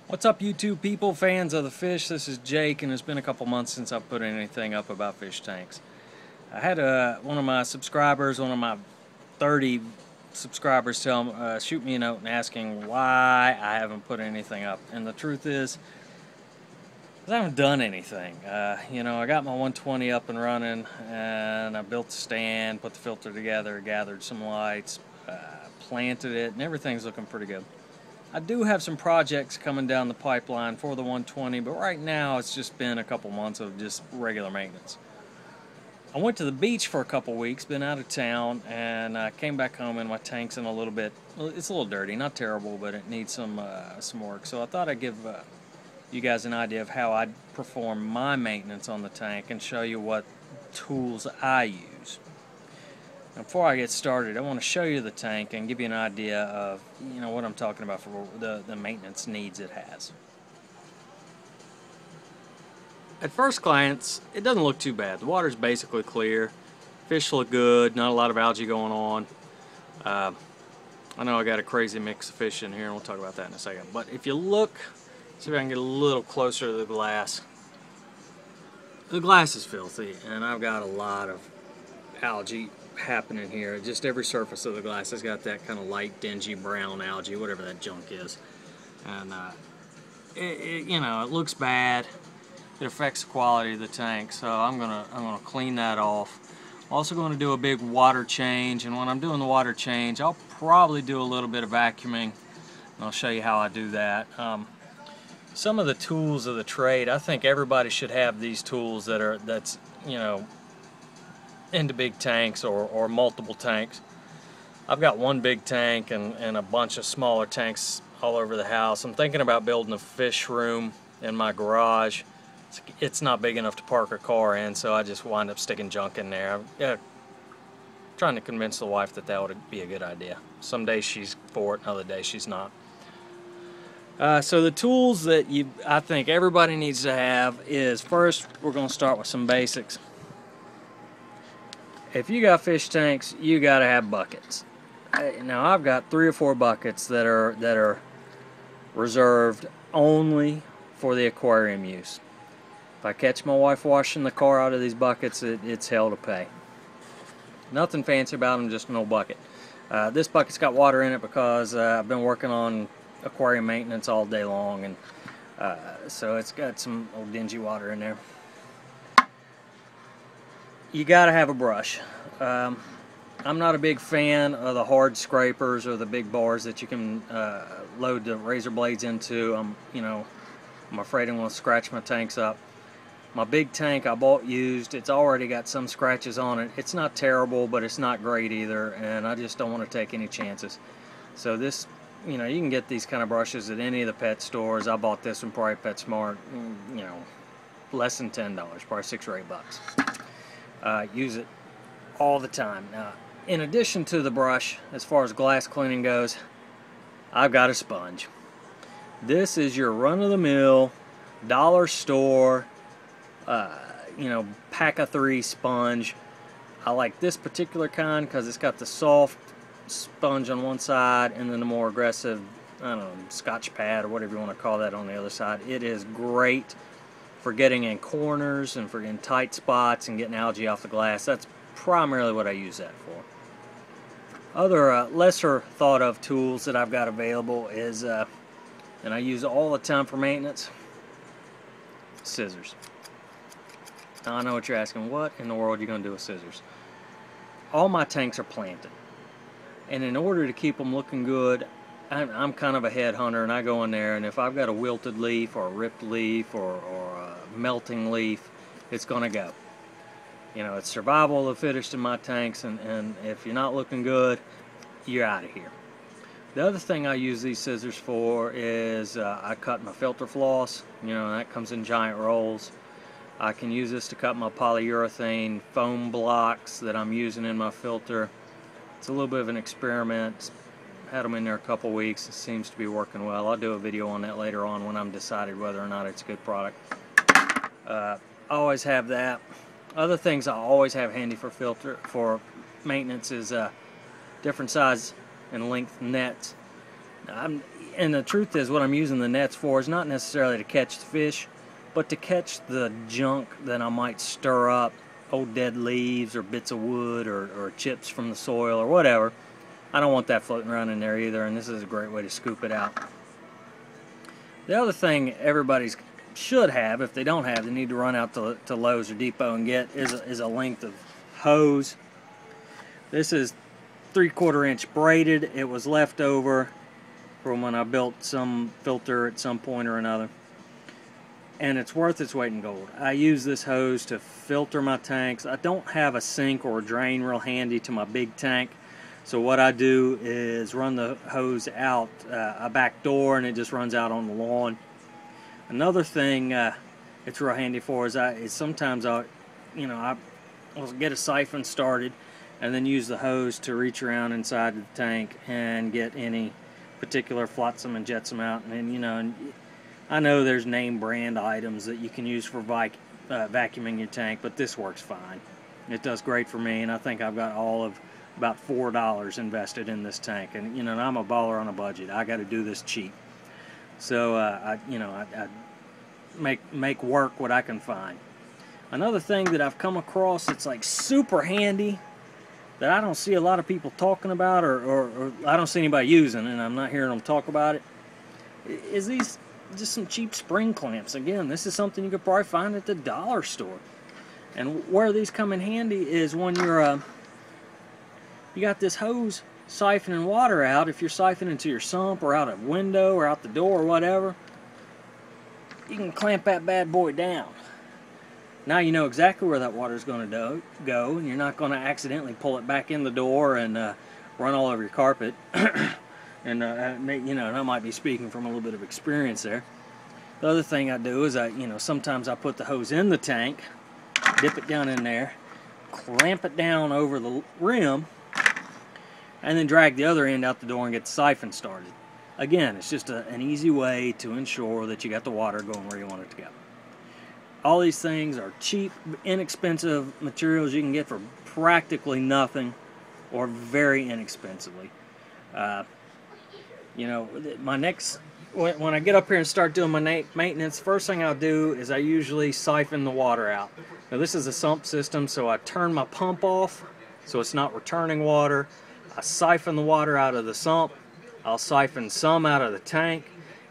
What's up, YouTube people, fans of the fish? This is Jake, and it's been a couple months since I've put anything up about fish tanks. I had one of my subscribers, one of my 30 subscribers, shoot me a note and asking why I haven't put anything up. And the truth is, I haven't done anything. I got my 120 up and running, and I built the stand, put the filter together, gathered some lights, planted it, and everything's looking pretty good. I do have some projects coming down the pipeline for the 120, but right now it's just been a couple months of just regular maintenance. I went to the beach for a couple weeks, been out of town, and I came back home and my tank's in a little bit, it's a little dirty, not terrible, but it needs some work. So I thought I'd give you guys an idea of how I perform my maintenance on the tank and show you what tools I use. Before I get started, I want to show you the tank and give you an idea of what I'm talking about for the maintenance needs it has. At first glance, it doesn't look too bad. The water's basically clear. Fish look good, not a lot of algae going on. I know I got a crazy mix of fish in here, and we'll talk about that in a second. But if you look, see if I can get a little closer to the glass. The glass is filthy, and I've got a lot of algae happening here. Just every surface of the glass has got that kind of light, dingy brown algae, whatever that junk is, and it looks bad. It affects the quality of the tank, so I'm gonna clean that off. I'm also going to do a big water change, and when I'm doing the water change, I'll probably do a little bit of vacuuming, and I'll show you how I do that. Some of the tools of the trade, I think everybody should have these tools that's into big tanks or multiple tanks. I've got one big tank and a bunch of smaller tanks all over the house. I'm thinking about building a fish room in my garage. It's not big enough to park a car in, so I just wind up sticking junk in there. Trying to convince the wife that would be a good idea. Some days she's for it, other days she's not. So the tools that I think everybody needs to have is, first, we're going to start with some basics. If you got fish tanks, you got to have buckets. Now I've got 3 or 4 buckets that are reserved only for the aquarium use. If I catch my wife washing the car out of these buckets, it's hell to pay. Nothing fancy about them, just an old bucket. This bucket's got water in it because I've been working on aquarium maintenance all day long, and so it's got some old dingy water in there. You gotta have a brush. I'm not a big fan of the hard scrapers or the big bars that you can load the razor blades into. I'm afraid I'm gonna scratch my tanks up. My big tank I bought used, it's already got some scratches on it. It's not terrible, but it's not great either, and I just don't want to take any chances. So this, you can get these kind of brushes at any of the pet stores. I bought this one probably at PetSmart, less than $10, probably $6 or $8. Use it all the time. Now, in addition to the brush, as far as glass cleaning goes, I've got a sponge. This is your run-of-the-mill dollar store, pack of 3 sponge. I like this particular kind because it's got the soft sponge on one side and then the more aggressive, Scotch pad or whatever you want to call that on the other side. It is great for getting in corners and for getting tight spots and getting algae off the glass. That's primarily what I use that for. Other lesser thought of tools that I've got available is, and I use all the time for maintenance, scissors. Now I know what you're asking, what in the world are you going to do with scissors? All my tanks are planted, and in order to keep them looking good, I'm kind of a headhunter, and I go in there, and if I've got a wilted leaf or a ripped leaf or a melting leaf, it's going to go. It's survival of the fittest in my tanks, and if you're not looking good, you're out of here. The other thing I use these scissors for is I cut my filter floss. That comes in giant rolls. I can use this to cut my polyurethane foam blocks that I'm using in my filter. It's a little bit of an experiment. Had them in there a couple weeks. It seems to be working well. I'll do a video on that later on when I'm decided whether or not it's a good product. I always have that. Other things I always have handy for maintenance is different size and length nets. And the truth is, what I'm using the nets for is not necessarily to catch the fish, but to catch the junk that I might stir up, old dead leaves or bits of wood or chips from the soil or whatever. I don't want that floating around in there either, and this is a great way to scoop it out. The other thing everybody should have, if they don't have, they need to run out to Lowe's or Depot and get is a length of hose. This is 3/4 inch braided. It was left over from when I built some filter at some point or another, and it's worth its weight in gold. I use this hose to filter my tanks. I don't have a sink or a drain real handy to my big tank, so what I do is run the hose out a back door, and it just runs out on the lawn. Another thing it's real handy for is sometimes I'll get a siphon started and then use the hose to reach around inside the tank and get any particular flotsam and jetsam out. And I know there's name brand items that you can use for vacuuming your tank, but this works fine. It does great for me, and I think I've got all of about $4 invested in this tank. And I'm a baller on a budget. I got to do this cheap, so I make work what I can find. Another thing that I've come across that's like super handy that I don't see a lot of people talking about, or I don't see anybody using, and I'm not hearing them talk about it, is these just some cheap spring clamps. Again, this is something you could probably find at the dollar store. And where these come in handy is when you got this hose siphoning water out. If you're siphoning to your sump or out a window or out the door or whatever, you can clamp that bad boy down. Now you know exactly where that water is going to go, and you're not going to accidentally pull it back in the door and run all over your carpet. And I might be speaking from a little bit of experience there. The other thing I do is sometimes I put the hose in the tank, dip it down in there, clamp it down over the rim, and then drag the other end out the door and get the siphon started. Again, it's just an easy way to ensure that you got the water going where you want it to go. All these things are cheap, inexpensive materials you can get for practically nothing or very inexpensively. When I get up here and start doing my maintenance, first thing I'll do is I usually siphon the water out. Now this is a sump system, so I turn my pump off so it's not returning water. I siphon the water out of the sump. I'll siphon some out of the tank,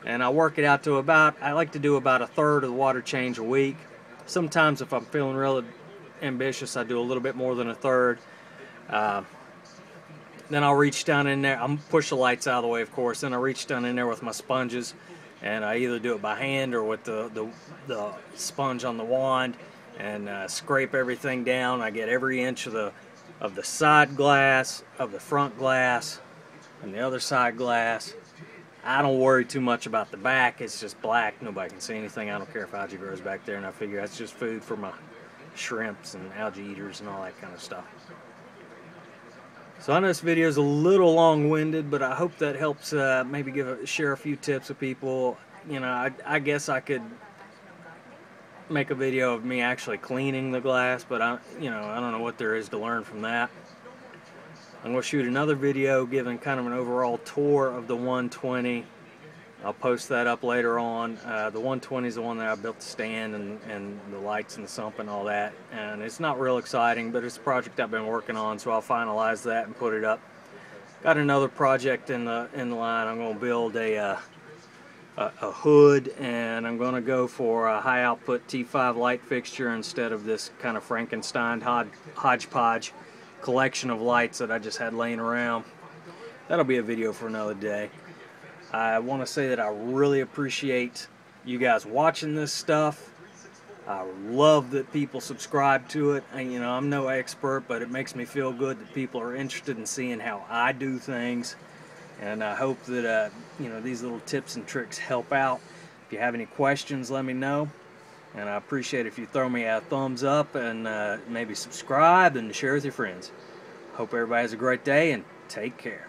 and I work it out to I like to do about 1/3 of the water change a week. Sometimes if I'm feeling real ambitious, I do a little bit more than 1/3. Then I'll reach down in there. I'm push the lights out of the way, of course. Then I reach down in there with my sponges, and I either do it by hand or with the sponge on the wand, and scrape everything down. I get every inch of the side glass, of the front glass, and the other side glass. I don't worry too much about the back. It's just black. Nobody can see anything. I don't care if algae grows back there, and I figure that's just food for my shrimps and algae eaters and all that kind of stuff. So I know this video is a little long-winded, but I hope that helps maybe share a few tips with people. I guess I could make a video of me actually cleaning the glass, but I don't know what there is to learn from that. I'm going to shoot another video giving kind of an overall tour of the 120. I'll post that up later on. The 120 is the one that I built the stand and the lights and the sump and all that. And it's not real exciting, but it's a project I've been working on, so I'll finalize that and put it up. Got another project in the line. I'm going to build a hood, and I'm going to go for a high output T5 light fixture instead of this kind of Frankenstein hodgepodge collection of lights that I just had laying around. That'll be a video for another day. I want to say that I really appreciate you guys watching this stuff. I love that people subscribe to it. And, I'm no expert, but it makes me feel good that people are interested in seeing how I do things. And I hope that these little tips and tricks help out. If you have any questions, let me know. And I appreciate if you throw me a thumbs up and maybe subscribe and share with your friends. Hope everybody has a great day, and take care.